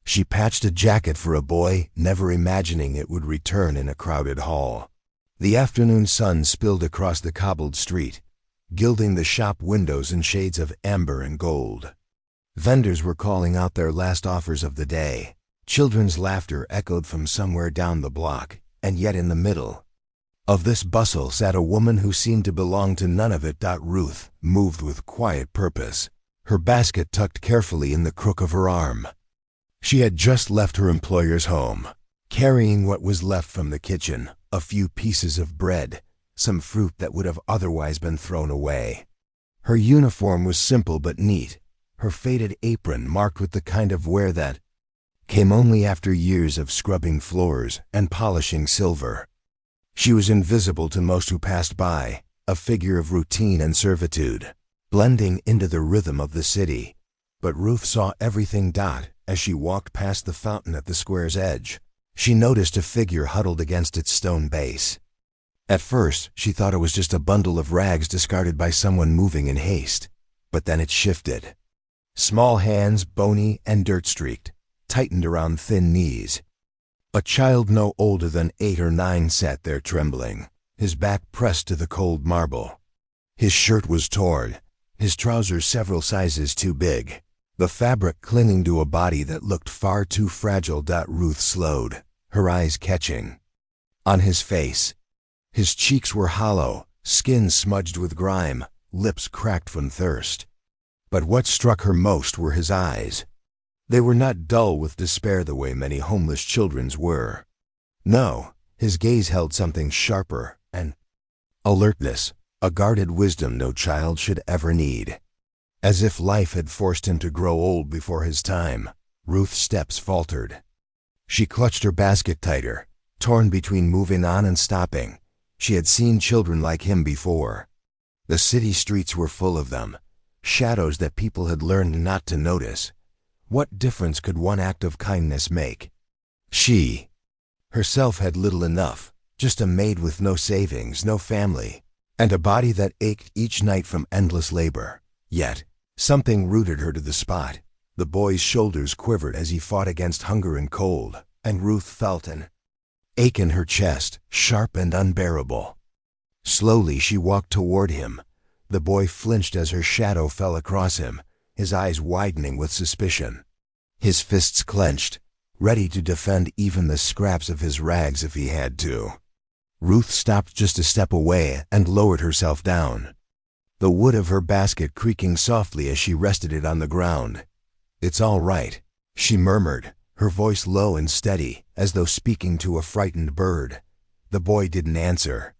She patched a jacket for a boy, never imagining it would return in a crowded hall. The afternoon sun spilled across the cobbled street, gilding the shop windows in shades of amber and gold. Vendors were calling out their last offers of the day. Children's laughter echoed from somewhere down the block, and yet in the middle of this bustle sat a woman who seemed to belong to none of it. Ruth moved with quiet purpose, her basket tucked carefully in the crook of her arm. She had just left her employer's home, carrying what was left from the kitchen, a few pieces of bread, some fruit that would have otherwise been thrown away. Her uniform was simple but neat, her faded apron marked with the kind of wear that came only after years of scrubbing floors and polishing silver. She was invisible to most who passed by, a figure of routine and servitude, blending into the rhythm of the city. But Ruth saw everything. As she walked past the fountain at the square's edge, she noticed a figure huddled against its stone base. At first, she thought it was just a bundle of rags discarded by someone moving in haste. But then it shifted. Small hands, bony and dirt-streaked, tightened around thin knees. A child no older than 8 or 9 sat there trembling, his back pressed to the cold marble. His shirt was torn, his trousers several sizes too big, the fabric clinging to a body that looked far too fragile. Ruth slowed, her eyes catching on his face. His cheeks were hollow, skin smudged with grime, lips cracked from thirst. But what struck her most were his eyes. They were not dull with despair the way many homeless children's were. No, his gaze held something sharper, an alertness, a guarded wisdom no child should ever need. As if life had forced him to grow old before his time, Ruth's steps faltered. She clutched her basket tighter, torn between moving on and stopping. She had seen children like him before. The city streets were full of them, shadows that people had learned not to notice. What difference could one act of kindness make? She herself had little enough, just a maid with no savings, no family, and a body that ached each night from endless labor. Yet, something rooted her to the spot. The boy's shoulders quivered as he fought against hunger and cold, and Ruth felt an ache in her chest, sharp and unbearable. Slowly she walked toward him. The boy flinched as her shadow fell across him, his eyes widening with suspicion. His fists clenched, ready to defend even the scraps of his rags if he had to. Ruth stopped just a step away and lowered herself down, the wood of her basket creaking softly as she rested it on the ground. "It's all right," she murmured, her voice low and steady, as though speaking to a frightened bird. The boy didn't answer.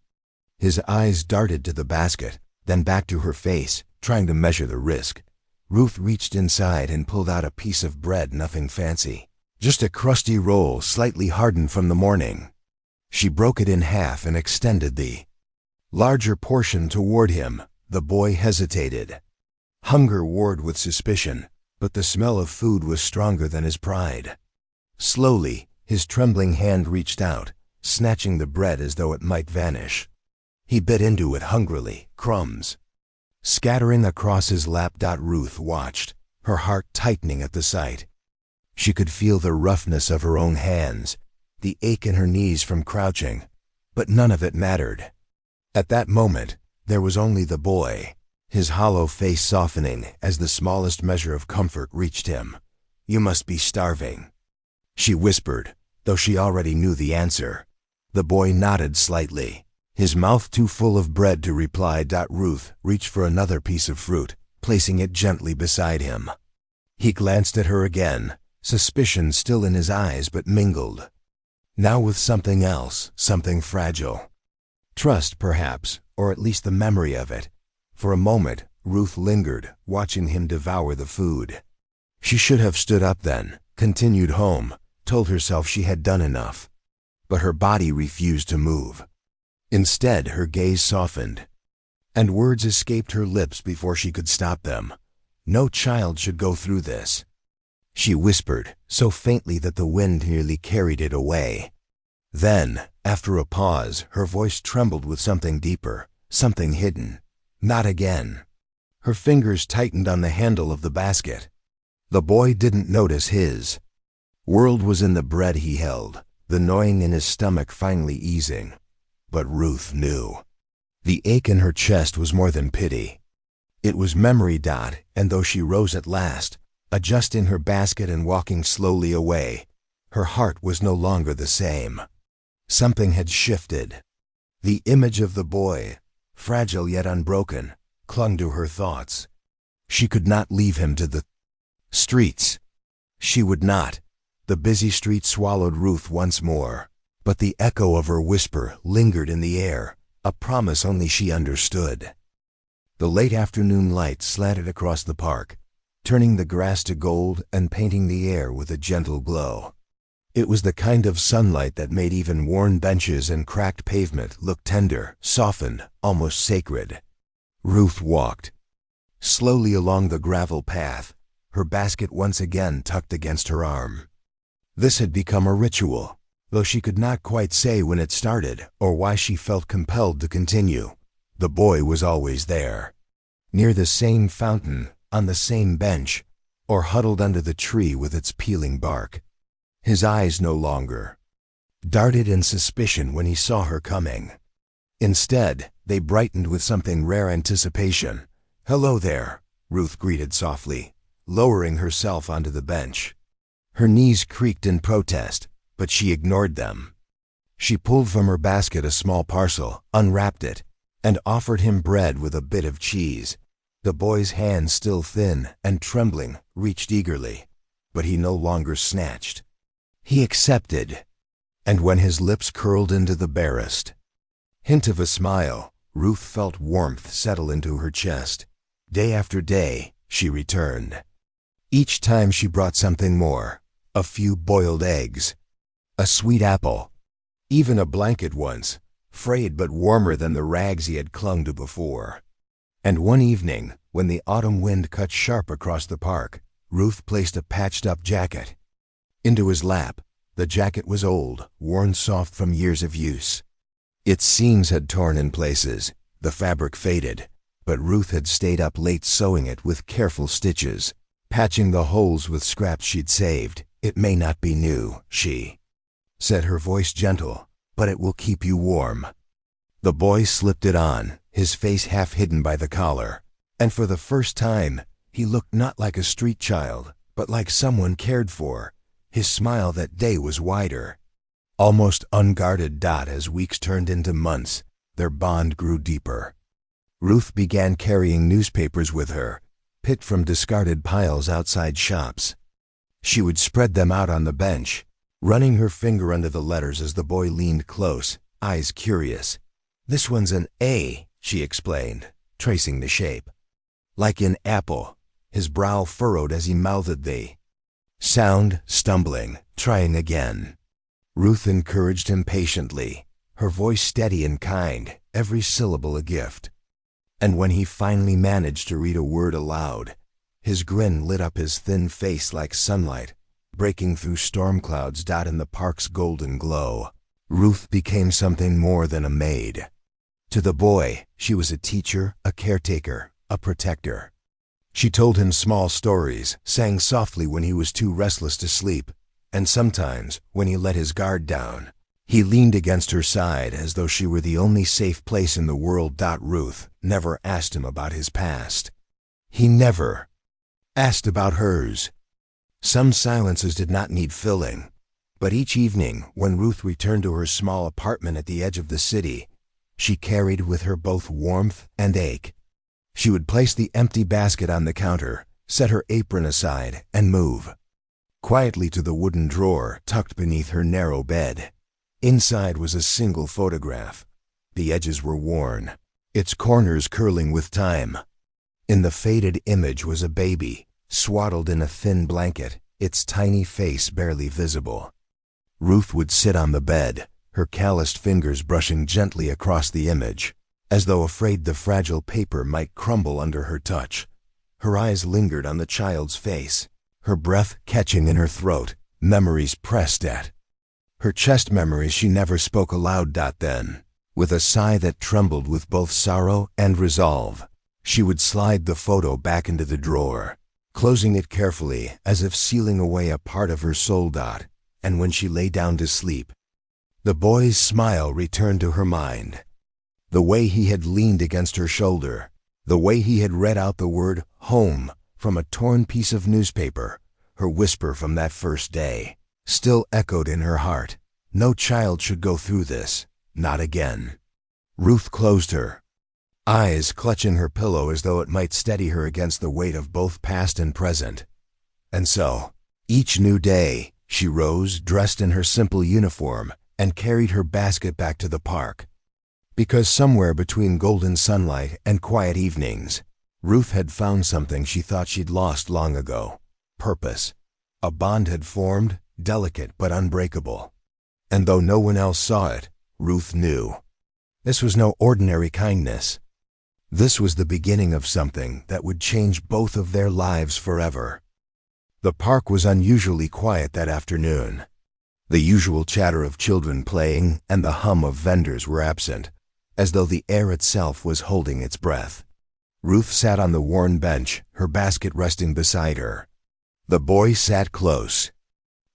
His eyes darted to the basket, then back to her face, trying to measure the risk. Ruth reached inside and pulled out a piece of bread, nothing fancy, just a crusty roll slightly hardened from the morning. She broke it in half and extended the larger portion toward him. The boy hesitated. Hunger warred with suspicion, but the smell of food was stronger than his pride. Slowly, his trembling hand reached out, snatching the bread as though it might vanish. He bit into it hungrily, crumbs scattering across his lap. Ruth watched, her heart tightening at the sight. She could feel the roughness of her own hands, the ache in her knees from crouching, but none of it mattered. At that moment, there was only the boy, his hollow face softening as the smallest measure of comfort reached him. "You must be starving," she whispered, though she already knew the answer. The boy nodded slightly, his mouth too full of bread to reply. Ruth reached for another piece of fruit, placing it gently beside him. He glanced at her again, suspicion still in his eyes but mingled now with something else, something fragile. Trust, perhaps, or at least the memory of it. For a moment, Ruth lingered, watching him devour the food. She should have stood up then, continued home, told herself she had done enough. But her body refused to move. Instead, her gaze softened, and words escaped her lips before she could stop them. "No child should go through this," she whispered, so faintly that the wind nearly carried it away. Then, after a pause, her voice trembled with something deeper, something hidden. "Not again." Her fingers tightened on the handle of the basket. The boy didn't notice his. World was in the bread he held, the gnawing in his stomach finally easing. But Ruth knew. The ache in her chest was more than pity. It was memory. And though she rose at last, adjusting her basket and walking slowly away, her heart was no longer the same. Something had shifted. The image of the boy, fragile yet unbroken, clung to her thoughts. She could not leave him to the streets. She would not. The busy street swallowed Ruth once more, but the echo of her whisper lingered in the air, a promise only she understood. The late afternoon light slanted across the park, turning the grass to gold and painting the air with a gentle glow. It was the kind of sunlight that made even worn benches and cracked pavement look tender, softened, almost sacred. Ruth walked slowly along the gravel path, her basket once again tucked against her arm. This had become a ritual, though she could not quite say when it started or why she felt compelled to continue. The boy was always there, near the same fountain, on the same bench, or huddled under the tree with its peeling bark. His eyes no longer darted in suspicion when he saw her coming. Instead, they brightened with something rare anticipation. "Hello there," Ruth greeted softly, lowering herself onto the bench. Her knees creaked in protest, but she ignored them. She pulled from her basket a small parcel, unwrapped it, and offered him bread with a bit of cheese. The boy's hand, still thin and trembling, reached eagerly, but he no longer snatched. He accepted, and when his lips curled into the barest hint of a smile, Ruth felt warmth settle into her chest. Day after day, she returned. Each time she brought something more, a few boiled eggs, a sweet apple, even a blanket once, frayed but warmer than the rags he had clung to before. And one evening, when the autumn wind cut sharp across the park, Ruth placed a patched-up jacket into his lap. The jacket was old, worn soft from years of use. Its seams had torn in places, the fabric faded, but Ruth had stayed up late sewing it with careful stitches, patching the holes with scraps she'd saved. "It may not be new," she said, her voice gentle, "but it will keep you warm." The boy slipped it on, his face half hidden by the collar, and for the first time, he looked not like a street child, but like someone cared for. His smile that day was wider, almost unguarded. As weeks turned into months, their bond grew deeper. Ruth began carrying newspapers with her, picked from discarded piles outside shops. She would spread them out on the bench, running her finger under the letters as the boy leaned close, eyes curious. "This one's an A," she explained, tracing the shape. "Like in apple." His brow furrowed as he mouthed the sound, stumbling, trying again. Ruth encouraged him patiently, her voice steady and kind, every syllable a gift. And when he finally managed to read a word aloud, his grin lit up his thin face like sunlight, breaking through storm clouds. In the park's golden glow, Ruth became something more than a maid. To the boy, she was a teacher, a caretaker, a protector. She told him small stories, sang softly when he was too restless to sleep, and sometimes, when he let his guard down, he leaned against her side as though she were the only safe place in the world. Ruth never asked him about his past. He never asked about hers. Some silences did not need filling, but each evening, when Ruth returned to her small apartment at the edge of the city, she carried with her both warmth and ache. She would place the empty basket on the counter, set her apron aside, and move quietly to the wooden drawer tucked beneath her narrow bed. Inside was a single photograph. The edges were worn, its corners curling with time. In the faded image was a baby, swaddled in a thin blanket, its tiny face barely visible. Ruth would sit on the bed, her calloused fingers brushing gently across the image, as though afraid the fragile paper might crumble under her touch. Her eyes lingered on the child's face, her breath catching in her throat, memories pressed at her chest, memories she never spoke aloud. Then, with a sigh that trembled with both sorrow and resolve, she would slide the photo back into the drawer, closing it carefully as if sealing away a part of her soul. And when she lay down to sleep, the boy's smile returned to her mind. The way he had leaned against her shoulder, the way he had read out the word home from a torn piece of newspaper, her whisper from that first day, still echoed in her heart. No child should go through this, not again. Ruth closed her eyes, clutching her pillow as though it might steady her against the weight of both past and present. And so, each new day, she rose, dressed in her simple uniform, and carried her basket back to the park. Because somewhere between golden sunlight and quiet evenings, Ruth had found something she thought she'd lost long ago: purpose. A bond had formed, delicate but unbreakable. And though no one else saw it, Ruth knew. This was no ordinary kindness. This was the beginning of something that would change both of their lives forever. The park was unusually quiet that afternoon. The usual chatter of children playing and the hum of vendors were absent, as though the air itself was holding its breath. Ruth sat on the worn bench, her basket resting beside her. The boy sat close,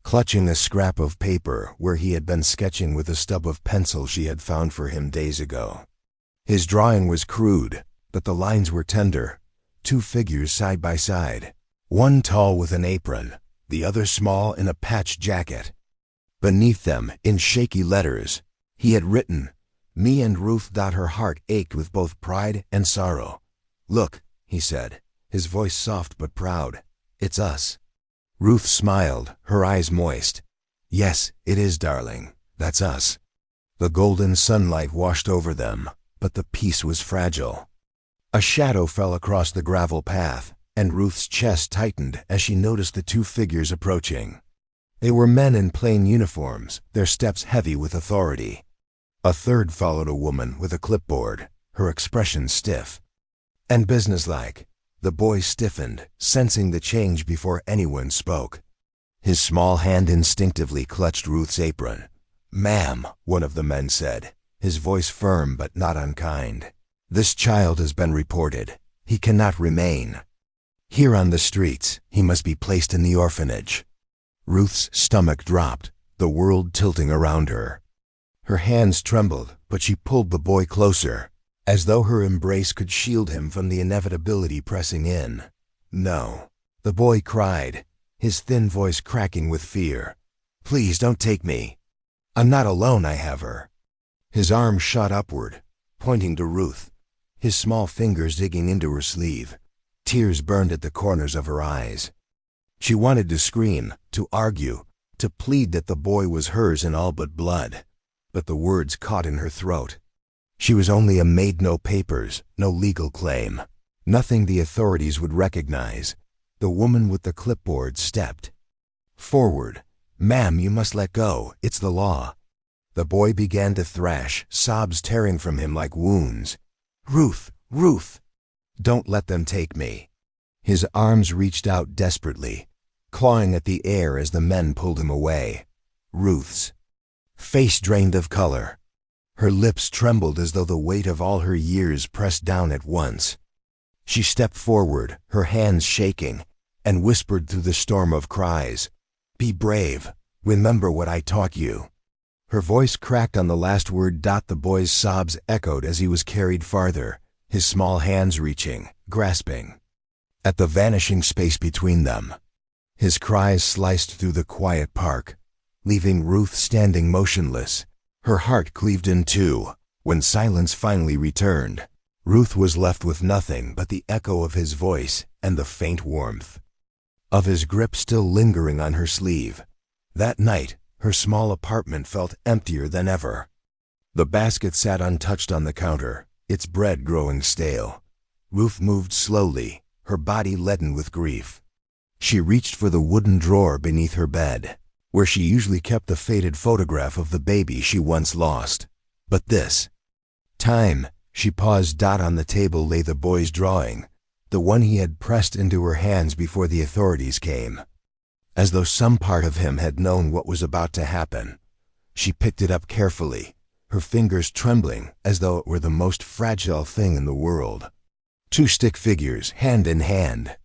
clutching a scrap of paper where he had been sketching with a stub of pencil she had found for him days ago. His drawing was crude, but the lines were tender. Two figures side by side, one tall with an apron, the other small in a patched jacket. Beneath them, in shaky letters, he had written, "Me and Ruth." Her heart ached with both pride and sorrow. "Look," he said, his voice soft but proud. "It's us." Ruth smiled, her eyes moist. "Yes, it is, darling. That's us." The golden sunlight washed over them, but the peace was fragile. A shadow fell across the gravel path, and Ruth's chest tightened as she noticed the two figures approaching. They were men in plain uniforms, their steps heavy with authority. A third followed, a woman with a clipboard, her expression stiff and businesslike. The boy stiffened, sensing the change before anyone spoke. His small hand instinctively clutched Ruth's apron. "Ma'am," one of the men said, his voice firm but not unkind. "This child has been reported. He cannot remain here on the streets. He must be placed in the orphanage." Ruth's stomach dropped, the world tilting around her. Her hands trembled, but she pulled the boy closer, as though her embrace could shield him from the inevitability pressing in. "No," the boy cried, his thin voice cracking with fear. "Please don't take me. I'm not alone, I have her." His arm shot upward, pointing to Ruth, his small fingers digging into her sleeve. Tears burned at the corners of her eyes. She wanted to scream, to argue, to plead that the boy was hers in all but blood, but the words caught in her throat. She was only a maid, no papers, no legal claim, nothing the authorities would recognize. The woman with the clipboard stepped forward. "Ma'am, you must let go. It's the law." The boy began to thrash, sobs tearing from him like wounds. "Ruth, Ruth, don't let them take me." His arms reached out desperately, clawing at the air as the men pulled him away. Ruth's face drained of color. Her lips trembled as though the weight of all her years pressed down at once. She stepped forward, her hands shaking, and whispered through the storm of cries, "Be brave. Remember what I taught you." Her voice cracked on the last word. The boy's sobs echoed as he was carried farther, his small hands reaching, grasping at the vanishing space between them. His cries sliced through the quiet park, leaving Ruth standing motionless, her heart cleaved in two. When silence finally returned, Ruth was left with nothing but the echo of his voice and the faint warmth of his grip still lingering on her sleeve. That night, her small apartment felt emptier than ever. The basket sat untouched on the counter, its bread growing stale. Ruth moved slowly, her body leaden with grief. She reached for the wooden drawer beneath her bed, where she usually kept the faded photograph of the baby she once lost. But this time, she paused. On the table lay the boy's drawing, the one he had pressed into her hands before the authorities came. As though some part of him had known what was about to happen, she picked it up carefully, her fingers trembling as though it were the most fragile thing in the world. Two stick figures, hand in hand.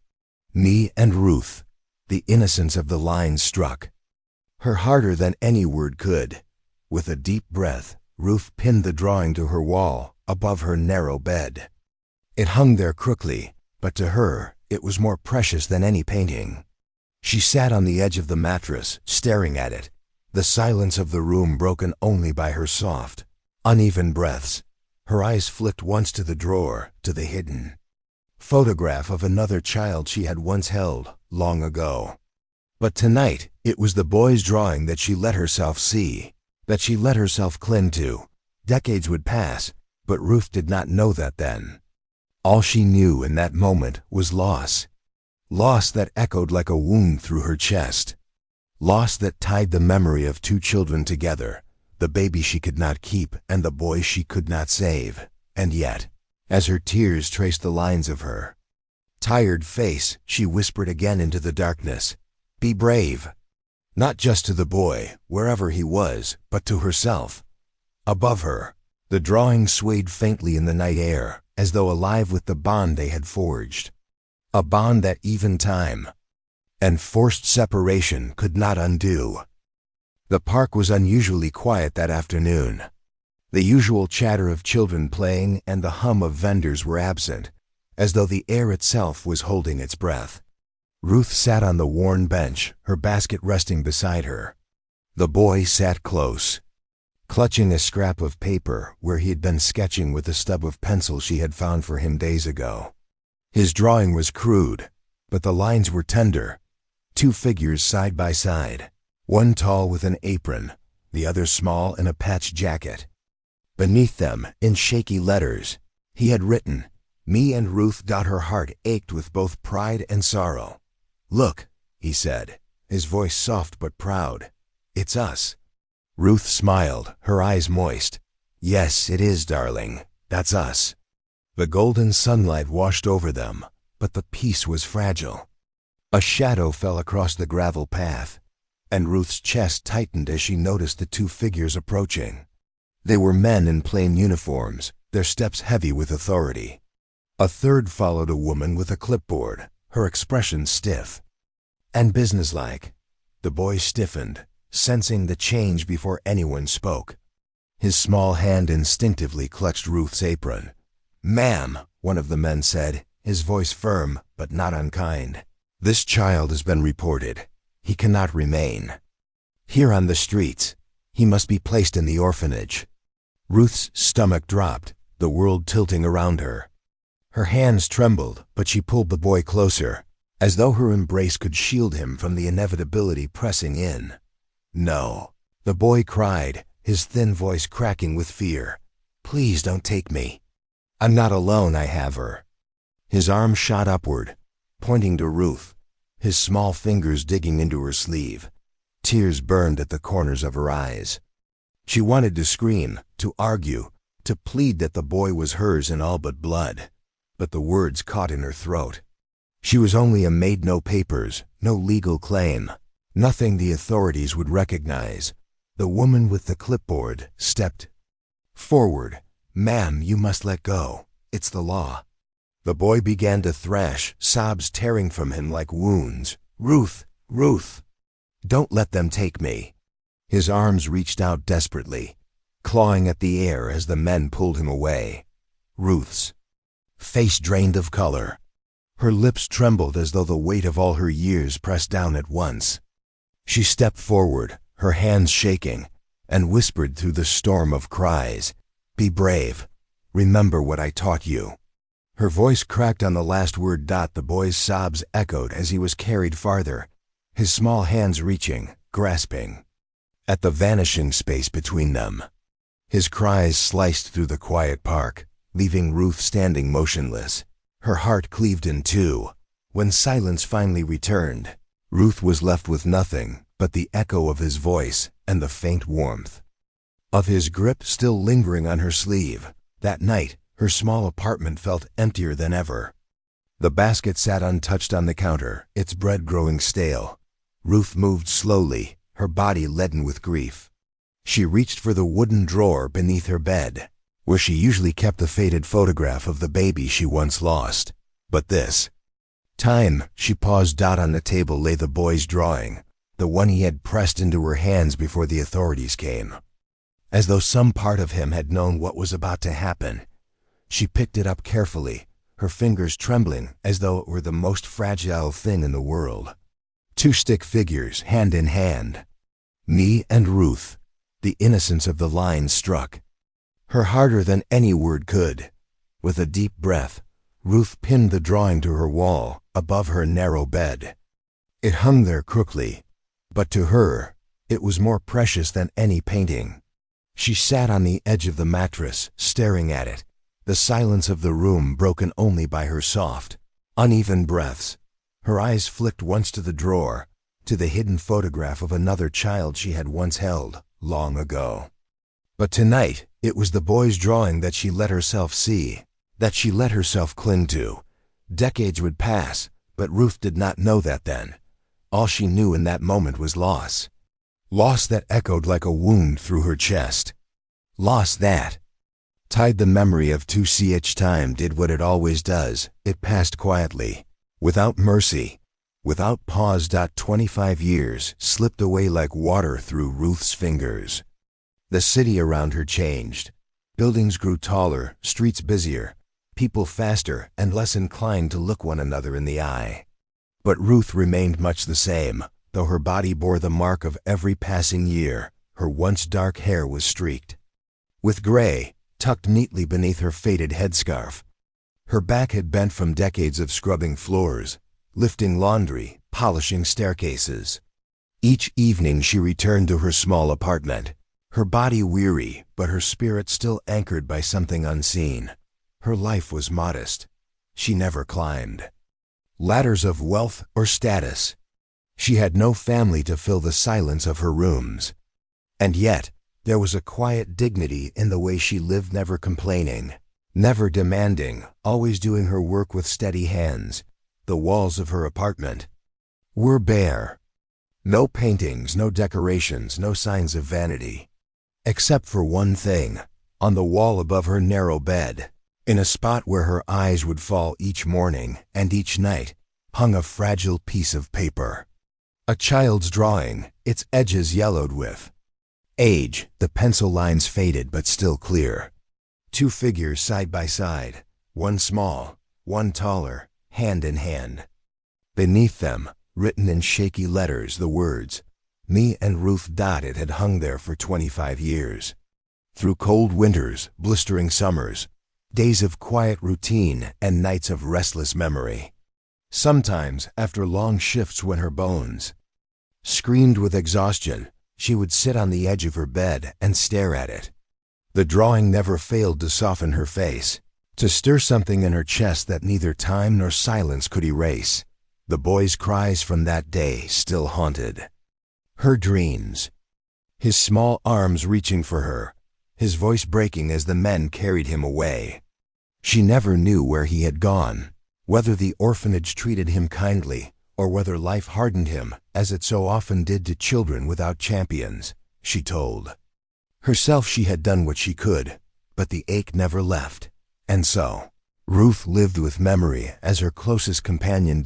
Me and Ruth. The innocence of the lines struck her harder than any word could. With a deep breath, Ruth pinned the drawing to her wall, above her narrow bed. It hung there crookly, but to her, it was more precious than any painting. She sat on the edge of the mattress, staring at it, the silence of the room broken only by her soft, uneven breaths. Her eyes flicked once to the drawer, to the hidden photograph of another child she had once held, long ago. But tonight, it was the boy's drawing that she let herself see, that she let herself cling to. Decades would pass, but Ruth did not know that then. All she knew in that moment was loss. Loss that echoed like a wound through her chest. Loss that tied the memory of two children together, the baby she could not keep and the boy she could not save. And yet, as her tears traced the lines of her tired face, she whispered again into the darkness, "Be brave." Not just to the boy, wherever he was, but to herself. Above her, the drawing swayed faintly in the night air, as though alive with the bond they had forged. A bond that even time and forced separation could not undo. The park was unusually quiet that afternoon. The usual chatter of children playing and the hum of vendors were absent, as though the air itself was holding its breath. Ruth sat on the worn bench, her basket resting beside her. The boy sat close, clutching a scrap of paper where he had been sketching with a stub of pencil she had found for him days ago. His drawing was crude, but the lines were tender. Two figures side by side, one tall with an apron, the other small in a patched jacket. Beneath them, in shaky letters, he had written, "Me and Ruth." Her heart ached with both pride and sorrow. "Look," he said, his voice soft but proud. "It's us." Ruth smiled, her eyes moist. "Yes, it is, darling. That's us." The golden sunlight washed over them, but the peace was fragile. A shadow fell across the gravel path, and Ruth's chest tightened as she noticed the two figures approaching. They were men in plain uniforms, their steps heavy with authority. A third followed a woman with a clipboard, her expression stiff and businesslike. The boy stiffened, sensing the change before anyone spoke. His small hand instinctively clutched Ruth's apron. "Ma'am," one of the men said, his voice firm but not unkind. "This child has been reported. He cannot remain here on the streets. He must be placed in the orphanage." Ruth's stomach dropped, the world tilting around her. Her hands trembled, but she pulled the boy closer, as though her embrace could shield him from the inevitability pressing in. "No," the boy cried, his thin voice cracking with fear. "Please don't take me. I'm not alone, I have her." His arm shot upward, pointing to Ruth, his small fingers digging into her sleeve. Tears burned at the corners of her eyes. She wanted to scream, to argue, to plead that the boy was hers in all but blood, but the words caught in her throat. She was only a maid, no papers, no legal claim, nothing the authorities would recognize. The woman with the clipboard stepped forward. "Ma'am, you must let go. It's the law." The boy began to thrash, sobs tearing from him like wounds. "Ruth, Ruth, don't let them take me." His arms reached out desperately, clawing at the air as the men pulled him away. Ruth's face drained of color. Her lips trembled as though the weight of all her years pressed down at once. She stepped forward, her hands shaking, and whispered through the storm of cries, "Be brave. Remember what I taught you." Her voice cracked on the last word. The boy's sobs echoed as he was carried farther, his small hands reaching, grasping at the vanishing space between them. His cries sliced through the quiet park, leaving Ruth standing motionless, her heart cleaved in two. When silence finally returned, Ruth was left with nothing but the echo of his voice and the faint warmth of his grip still lingering on her sleeve. That night, her small apartment felt emptier than ever. The basket sat untouched on the counter, its bread growing stale. Ruth moved slowly, her body leaden with grief. She reached for the wooden drawer beneath her bed, where she usually kept the faded photograph of the baby she once lost. But this, Time, she paused. On the table lay the boy's drawing, the one he had pressed into her hands before the authorities came. As though some part of him had known what was about to happen, she picked it up carefully, her fingers trembling as though it were the most fragile thing in the world. Two stick figures, hand in hand. Me and Ruth. The innocence of the lines struck her harder than any word could. With a deep breath, Ruth pinned the drawing to her wall, above her narrow bed. It hung there crookedly, but to her, it was more precious than any painting. She sat on the edge of the mattress, staring at it, the silence of the room broken only by her soft, uneven breaths. Her eyes flicked once to the drawer, to the hidden photograph of another child she had once held, long ago. But tonight, it was the boy's drawing that she let herself see, that she let herself cling to. Decades would pass, but Ruth did not know that then. All she knew in that moment was loss. Loss that echoed like a wound through her chest. Loss that tied the memory of 2ch. Time did what it always does. It passed quietly, without mercy, without pause. 25 years slipped away like water through Ruth's fingers. The city around her changed. Buildings grew taller, streets busier, people faster and less inclined to look one another in the eye. But Ruth remained much the same, though her body bore the mark of every passing year. Her once dark hair was streaked with gray, tucked neatly beneath her faded headscarf. Her back had bent from decades of scrubbing floors, lifting laundry, polishing staircases. Each evening she returned to her small apartment, her body weary, but her spirit still anchored by something unseen. Her life was modest. She never climbed ladders of wealth or status. She had no family to fill the silence of her rooms. And yet, there was a quiet dignity in the way she lived, never complaining, never demanding, always doing her work with steady hands. The walls of her apartment were bare. No paintings, no decorations, no signs of vanity. Except for one thing, on the wall above her narrow bed, in a spot where her eyes would fall each morning and each night, hung a fragile piece of paper. A child's drawing, its edges yellowed with age, the pencil lines faded but still clear. Two figures side by side, one small, one taller, hand in hand. Beneath them, written in shaky letters, the words, "Me and Ruth." It had hung there for 25 years. Through cold winters, blistering summers, days of quiet routine and nights of restless memory. Sometimes, after long shifts when her bones screamed with exhaustion, she would sit on the edge of her bed and stare at it. The drawing never failed to soften her face, to stir something in her chest that neither time nor silence could erase. The boy's cries from that day still haunted her dreams. His small arms reaching for her, his voice breaking as the men carried him away. She never knew where he had gone, whether the orphanage treated him kindly, or whether life hardened him, as it so often did to children without champions. She told herself she had done what she could, but the ache never left. And so, Ruth lived with memory as her closest companion.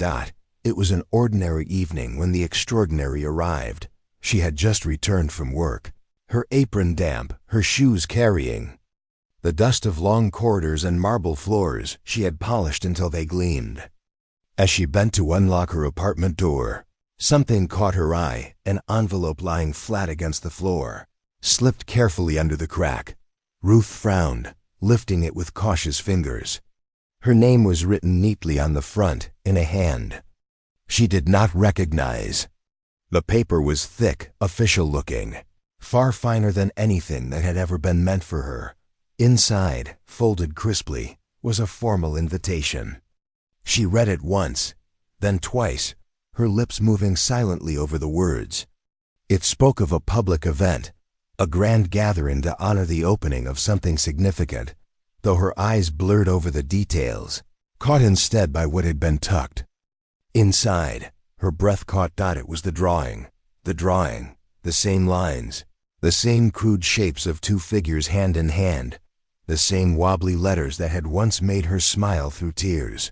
It was an ordinary evening when the extraordinary arrived. She had just returned from work, her apron damp, her shoes carrying the dust of long corridors and marble floors she had polished until they gleamed. As she bent to unlock her apartment door, something caught her eye, an envelope lying flat against the floor, slipped carefully under the crack. Ruth frowned, lifting it with cautious fingers. Her name was written neatly on the front, in a hand she did not recognize. The paper was thick, official-looking, far finer than anything that had ever been meant for her. Inside, folded crisply, was a formal invitation. She read it once, then twice, her lips moving silently over the words. It spoke of a public event, a grand gathering to honor the opening of something significant, though her eyes blurred over the details, caught instead by what had been tucked inside. Her breath caught. It was the drawing, the same lines, the same crude shapes of two figures hand in hand, the same wobbly letters that had once made her smile through tears.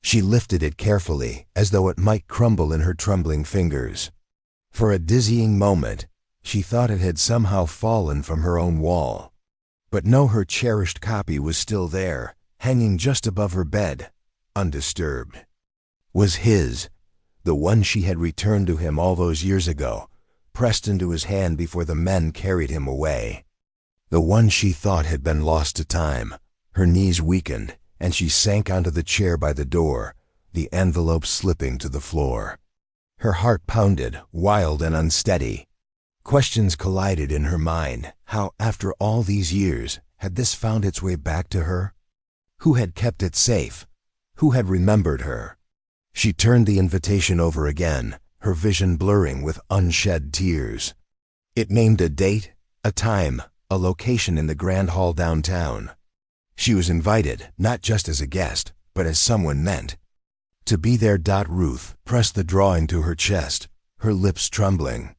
She lifted it carefully, as though it might crumble in her trembling fingers. For a dizzying moment, she thought it had somehow fallen from her own wall. But no, her cherished copy was still there, hanging just above her bed, undisturbed. Was his, the one she had returned to him all those years ago, pressed into his hand before the men carried him away. The one she thought had been lost to time. Her knees weakened, and she sank onto the chair by the door, the envelope slipping to the floor. Her heart pounded, wild and unsteady. Questions collided in her mind. How, after all these years, had this found its way back to her? Who had kept it safe? Who had remembered her? She turned the invitation over again, her vision blurring with unshed tears. It named a date, a time, a location in the Grand Hall downtown. She was invited, not just as a guest, but as someone meant to be there. Ruth pressed the drawing to her chest, her lips trembling.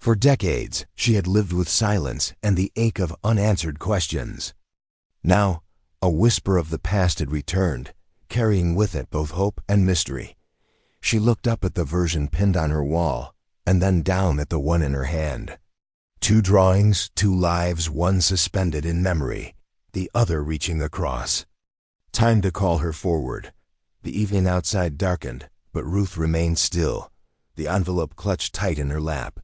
For decades, she had lived with silence and the ache of unanswered questions. Now, a whisper of the past had returned, carrying with it both hope and mystery. She looked up at the version pinned on her wall, and then down at the one in her hand. 2 drawings, 2 lives, one suspended in memory, the other reaching the cross. Time to call her forward. The evening outside darkened, but Ruth remained still, the envelope clutched tight in her lap.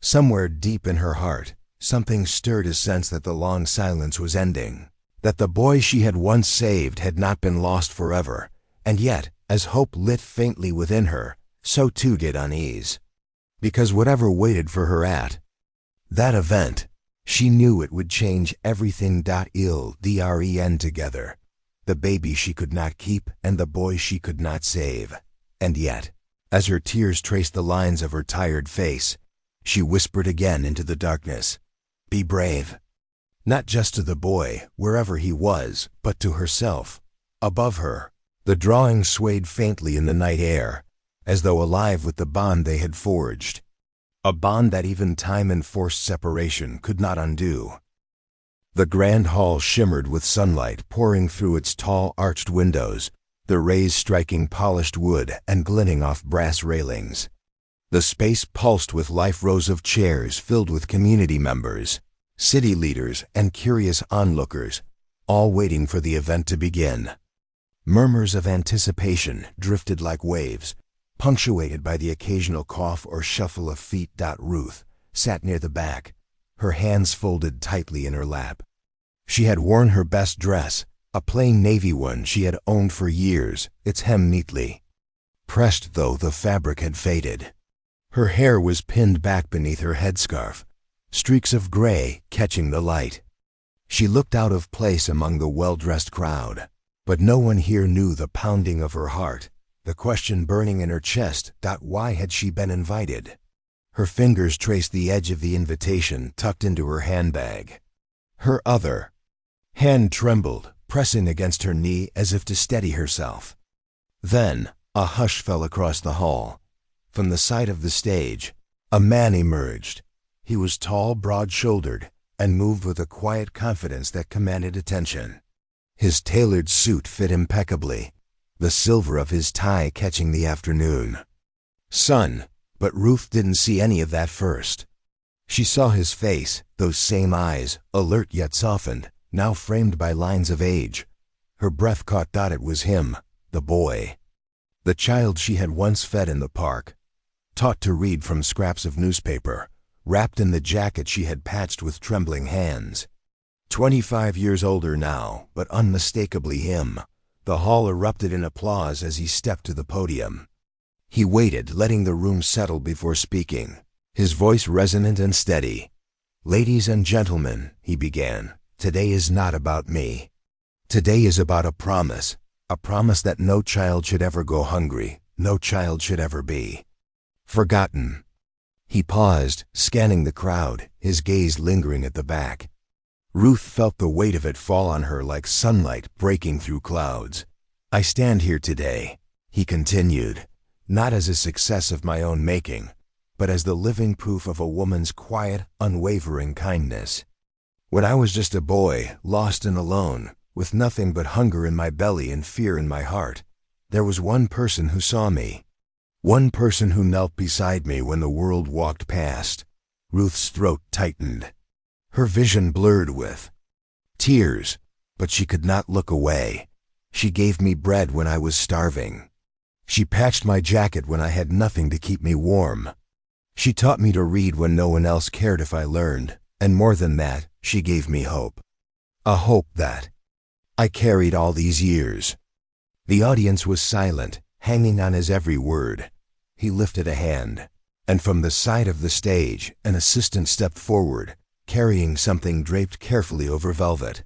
Somewhere deep in her heart, something stirred a sense that the long silence was ending, that the boy she had once saved had not been lost forever, and yet, as hope lit faintly within her, so too did unease. Because whatever waited for her at that event, she knew it would change everything. Dren together, the baby she could not keep and the boy she could not save. And yet, as her tears traced the lines of her tired face, she whispered again into the darkness, "Be brave." Not just to the boy, wherever he was, but to herself, above her. The drawing swayed faintly in the night air, as though alive with the bond they had forged. A bond that even time and forced separation could not undo. The Grand Hall shimmered with sunlight pouring through its tall arched windows, the rays striking polished wood and glinting off brass railings. The space pulsed with life, rows of chairs filled with community members, city leaders, and curious onlookers, all waiting for the event to begin. Murmurs of anticipation drifted like waves, punctuated by the occasional cough or shuffle of feet. Ruth sat near the back, her hands folded tightly in her lap. She had worn her best dress, a plain navy one she had owned for years, its hem neatly pressed though the fabric had faded. Her hair was pinned back beneath her headscarf, streaks of gray catching the light. She looked out of place among the well-dressed crowd, but no one here knew the pounding of her heart, the question burning in her chest. Why had she been invited? Her fingers traced the edge of the invitation tucked into her handbag. Her other hand trembled, pressing against her knee as if to steady herself. Then, a hush fell across the hall. From the side of the stage, a man emerged. He was tall, broad-shouldered, and moved with a quiet confidence that commanded attention. His tailored suit fit impeccably, the silver of his tie catching the afternoon sun, but Ruth didn't see any of that first. She saw his face, those same eyes, alert yet softened, now framed by lines of age. Her breath caught. It was him, the boy. The child she had once fed in the park, taught to read from scraps of newspaper, wrapped in the jacket she had patched with trembling hands. 25 years older now, but unmistakably him. The hall erupted in applause as he stepped to the podium. He waited, letting the room settle before speaking, his voice resonant and steady. "Ladies and gentlemen," he began, "today is not about me. Today is about a promise that no child should ever go hungry, no child should ever be forgotten." He paused, scanning the crowd, his gaze lingering at the back. Ruth felt the weight of it fall on her like sunlight breaking through clouds. "I stand here today," he continued, "not as a success of my own making, but as the living proof of a woman's quiet, unwavering kindness. When I was just a boy, lost and alone, with nothing but hunger in my belly and fear in my heart, There was one person who saw me. One person who knelt beside me when the world walked past. Ruth's throat tightened. Her vision blurred with tears, but she could not look away. She gave me bread when I was starving. She patched my jacket when I had nothing to keep me warm. She taught me to read when no one else cared if I learned, and more than that, she gave me hope. A hope that I carried all these years. The audience was silent, hanging on his every word. He lifted a hand, and from the side of the stage, an assistant stepped forward, carrying something draped carefully over velvet.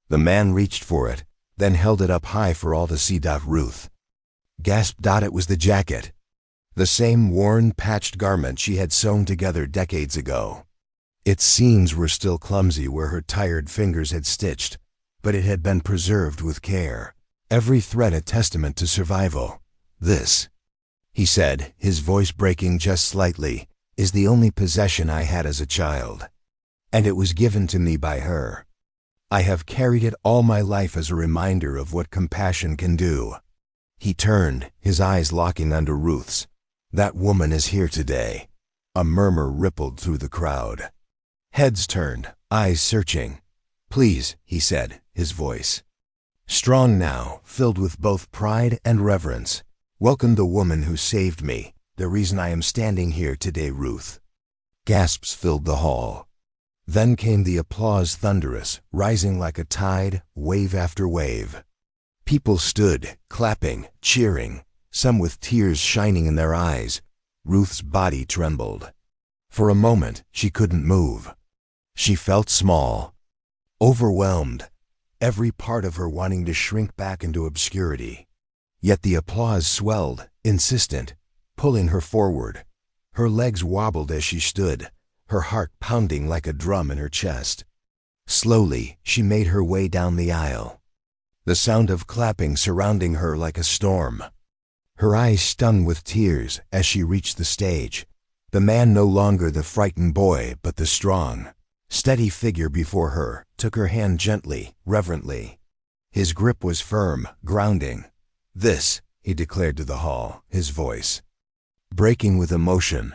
The man reached for it, then held it up high for all to see. Ruth gasped. It was the jacket. The same worn, patched garment she had sewn together decades ago. Its seams were still clumsy where her tired fingers had stitched, but it had been preserved with care, every thread a testament to survival. "This," he said, his voice breaking just slightly, "is the only possession I had as a child. And it was given to me by her. I have carried it all my life as a reminder of what compassion can do." He turned, his eyes locking onto Ruth's. "That woman is here today." A murmur rippled through the crowd. Heads turned, eyes searching. "Please," he said, his voice strong now, filled with both pride and reverence. "Welcome the woman who saved me, the reason I am standing here today, Ruth." Gasps filled the hall. Then came the applause, thunderous, rising like a tide, wave after wave. People stood, clapping, cheering, some with tears shining in their eyes. Ruth's body trembled. For a moment, she couldn't move. She felt small, overwhelmed, every part of her wanting to shrink back into obscurity. Yet the applause swelled, insistent, pulling her forward. Her legs wobbled as she stood, her heart pounding like a drum in her chest. Slowly, she made her way down the aisle, the sound of clapping surrounding her like a storm. Her eyes stung with tears as she reached the stage. The man, no longer the frightened boy, but the strong, steady figure before her, took her hand gently, reverently. His grip was firm, grounding. "This," he declared to the hall, his voice breaking with emotion,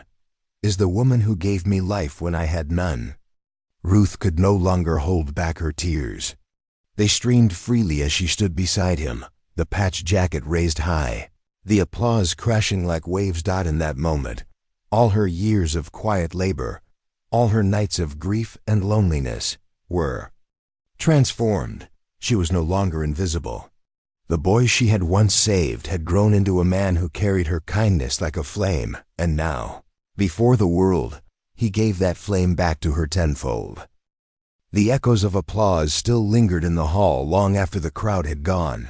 "is the woman who gave me life when I had none." Ruth could no longer hold back her tears. They streamed freely as she stood beside him, the patched jacket raised high, the applause crashing like waves. In that moment, all her years of quiet labor, all her nights of grief and loneliness, were transformed. She was no longer invisible. The boy she had once saved had grown into a man who carried her kindness like a flame, and now, before the world, he gave that flame back to her tenfold. The echoes of applause still lingered in the hall long after the crowd had gone.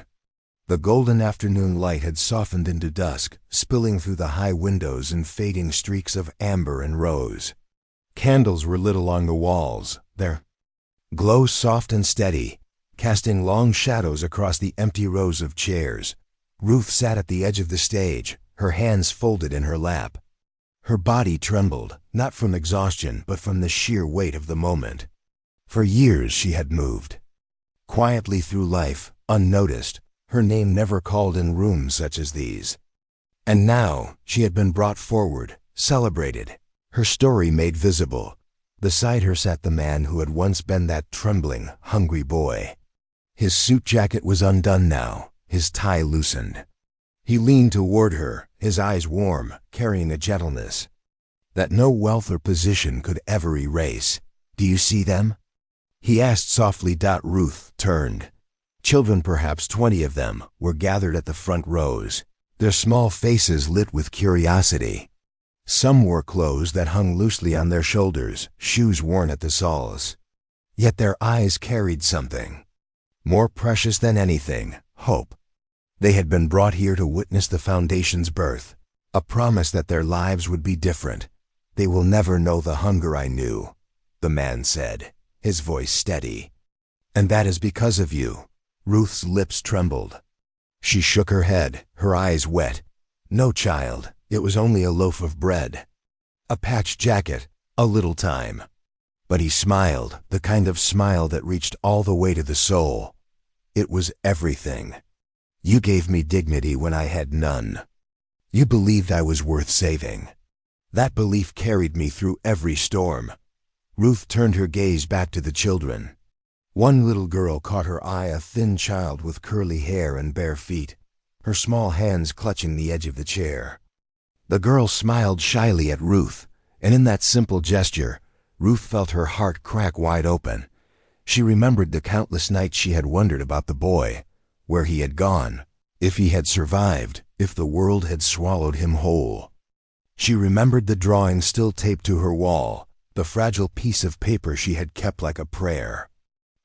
The golden afternoon light had softened into dusk, spilling through the high windows in fading streaks of amber and rose. Candles were lit along the walls, their glow soft and steady, casting long shadows across the empty rows of chairs. Ruth sat at the edge of the stage, her hands folded in her lap. Her body trembled, not from exhaustion, but from the sheer weight of the moment. For years she had moved quietly through life, unnoticed, her name never called in rooms such as these. And now she had been brought forward, celebrated, her story made visible. Beside her sat the man who had once been that trembling, hungry boy. His suit jacket was undone now, his tie loosened. He leaned toward her, his eyes warm, carrying a gentleness that no wealth or position could ever erase. "Do you see them?" he asked softly. Ruth turned. Children, perhaps 20 of them, were gathered at the front rows, their small faces lit with curiosity. Some wore clothes that hung loosely on their shoulders, shoes worn at the soles. Yet their eyes carried something more precious than anything: hope. They had been brought here to witness the foundation's birth, a promise that their lives would be different. "They will never know the hunger I knew," the man said, his voice steady. "And that is because of you." Ruth's lips trembled. She shook her head, her eyes wet. "No, child, it was only a loaf of bread, a patched jacket, a little time." But he smiled, the kind of smile that reached all the way to the soul. "It was everything." You gave me dignity when I had none. You believed I was worth saving. That belief carried me through every storm." Ruth turned her gaze back to the children. One little girl caught her eye, a thin child with curly hair and bare feet, her small hands clutching the edge of the chair. The girl smiled shyly at Ruth, and in that simple gesture, Ruth felt her heart crack wide open. She remembered the countless nights she had wondered about the boy, where he had gone, if he had survived, if the world had swallowed him whole. She remembered the drawing still taped to her wall, the fragile piece of paper she had kept like a prayer.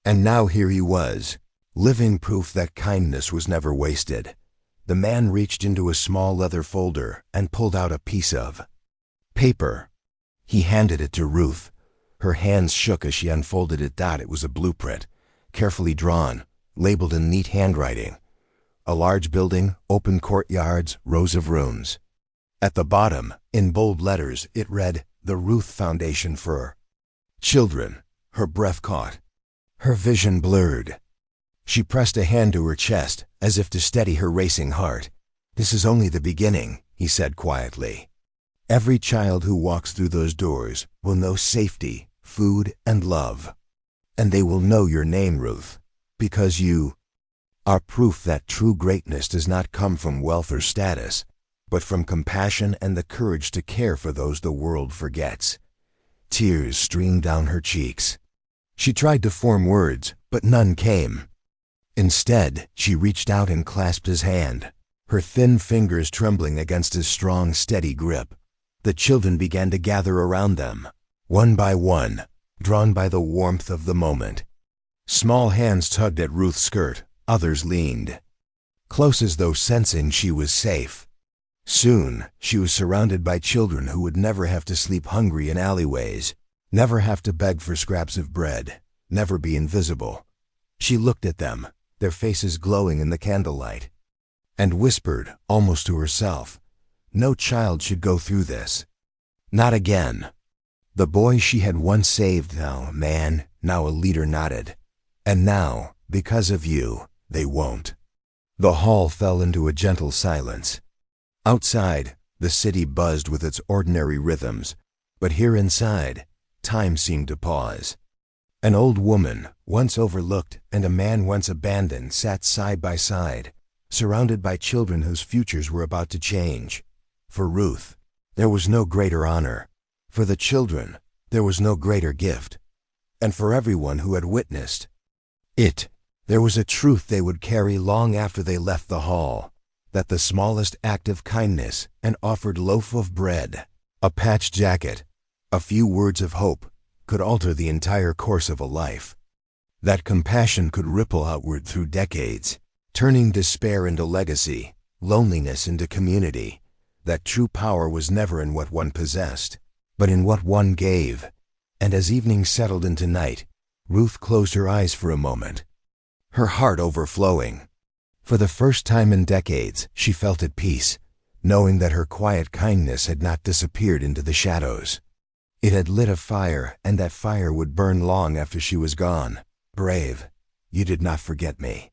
And now here he was, living proof that kindness was never wasted. The man reached into a small leather folder and pulled out a piece of paper. He handed it to Ruth. Her hands shook as she unfolded it. It was a blueprint, carefully drawn, labeled in neat handwriting. A large building, open courtyards, rows of rooms. At the bottom, in bold letters, it read, "The Ruth Foundation for Children." Her breath caught. Her vision blurred. She pressed a hand to her chest, as if to steady her racing heart. "This is only the beginning," he said quietly. "Every child who walks through those doors will know safety, food, and love. And they will know your name, Ruth, because you are proof that true greatness does not come from wealth or status, but from compassion and the courage to care for those the world forgets." Tears streamed down her cheeks. She tried to form words, but none came. Instead, she reached out and clasped his hand, her thin fingers trembling against his strong, steady grip. The children began to gather around them, one by one, drawn by the warmth of the moment. Small hands tugged at Ruth's skirt, others leaned close as though sensing she was safe. Soon, she was surrounded by children who would never have to sleep hungry in alleyways, never have to beg for scraps of bread, never be invisible. She looked at them, their faces glowing in the candlelight, and whispered, almost to herself, "No child should go through this. Not again." The boy she had once saved, now a man, now a leader, nodded. "And now, because of you, they won't." The hall fell into a gentle silence. Outside, the city buzzed with its ordinary rhythms, but here inside, time seemed to pause. An old woman, once overlooked, and a man once abandoned, sat side by side, surrounded by children whose futures were about to change. For Ruth, there was no greater honor. For the children, there was no greater gift. And for everyone who had witnessed it, there was a truth they would carry long after they left the hall, that the smallest act of kindness, an offered loaf of bread, a patched jacket, a few words of hope, could alter the entire course of a life. That compassion could ripple outward through decades, turning despair into legacy, loneliness into community. That true power was never in what one possessed, but in what one gave. And as evening settled into night, Ruth closed her eyes for a moment, her heart overflowing. For the first time in decades, she felt at peace, knowing that her quiet kindness had not disappeared into the shadows. It had lit a fire, and that fire would burn long after she was gone. "Brave, you did not forget me."